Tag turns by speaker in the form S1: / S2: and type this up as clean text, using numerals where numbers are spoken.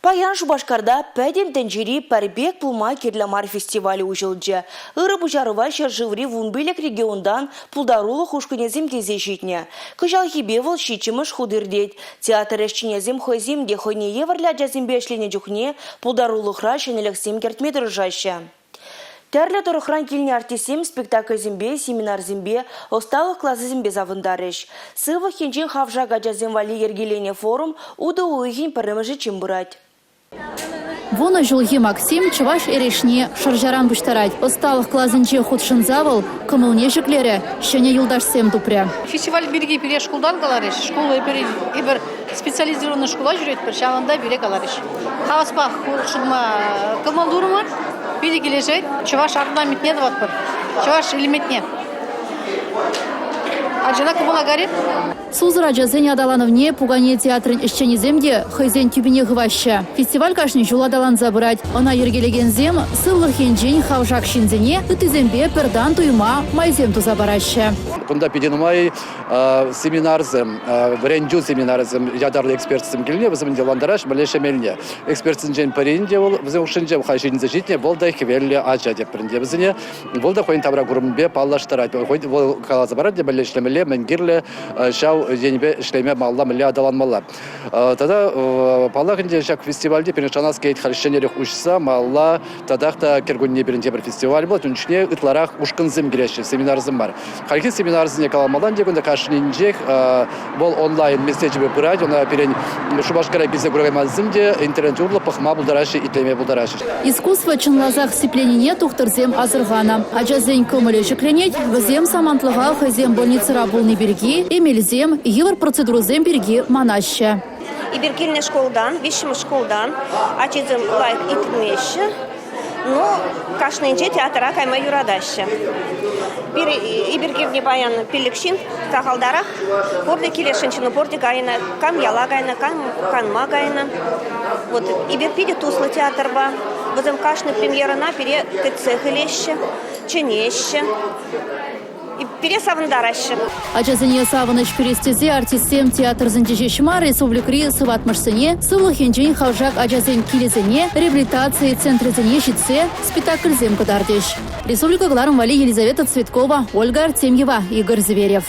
S1: Паян Шубашкарда пәдем тәнжери пәрбек пулма керлямар фестивалі ұжылды. Үрі бұжарыва шаржыври вунбелек региондан пулдарулы хушкынезім кезе житне. Күжал хибевыл шичіміш худырдет. Театр әшчінезім хойзім де хойне еварля жазымбе әшлене жүхне пулдарулы хра шенелексім кертмедір жашы. Тәрлі тұрықран келіне артисем спектакль зімбе, семинар зімбе, осталық классы зімбе завындарыш. Сывы хенжен хавжа гаджазым вали ергелене форум уды уйхин піріміжі чим бұрад.
S2: Вона жылги Максим чываш эрешне шаржаран буштарать. Осталық клазынче худшын завыл, кымылне жүклері, шене юлдашсем тупря.
S3: Фестиваль береги пере школдан каларыш. Школа бір специализированный школа жүрет бір шағында бере каларыш. Хаваспақ худшынма кымылдурма, береги лежет, чываш ардына метне дват бір. Чываш элеметне. Аджана кымыла гарет.
S2: Сузыра жазен адалановне пугане театрын ишченеземде хайзен тюбине гываща. Фестиваль кашни жуладалан забрать. Она ергелеген зем, сыллы хенжень хавжак шинзене, тытызембе пердан туйма майзем тузабараща.
S4: Кунда пединумай семинарзым, вренджу семинарзым, ядарлы экспертсым келіне, бізім деландараш білешемеліне. Экспертсін жен паренде ол, бізім ұшынже хайшинзе житне, бол да хевелі аджа деп бірінде бізіне. Бол да қойын табра күрімбе паллаштырат. Ол кала забарат де білешемелі, мәнгерлі, шау денебе ішлеме малла мілі адаланмалла. Тада паллахынде шак фестивальде перешанас кейт харишенерек ұшса, малла тадақта кергунне бірінде бір фестиваль бол, түншіне ұтларақ ұшқынзым кереші, семинарзым бар. Харки семинарзыне каламалан дегенде кашнинжек бол онлайн месседжбе бұрад, она перен Шубашкара бизе гурагаймазымде интернет юрлы пахма булдараши итлеме булдараши.
S2: Искусство чынлазах сцепленине тухтырзем азырғана. Аджазен көмілі жүкленет, візем самантлыға хайзем больницыра болны берги, эмелзем, евр процедурузем берги манаща.
S5: Ибергильне школдан, вишим школдан, ачизем лайк итмеші, но кашнинже театра кайма юрадаща. Ибергильне баян пилікшин, тағалдарах, борды келешінчіні борды гайна, кам яла гайна, кам канма гайна. Вот, иберпиде туслы театрба, бізім кашны премьерына пере кыцех илеші, ченеші. И пересавындарашы.
S2: Аджазыне савыныш перестезе артистем театр зіндежешіма республикри сыватмышсыне, сывлы хенжен хавжак аджазен килезене, реабилитации центрезене житсе, спектакль зем кадардеш. Республика Гларом Вали Елизавета Цветкова, Ольга Артемьева, Игорь Зверев.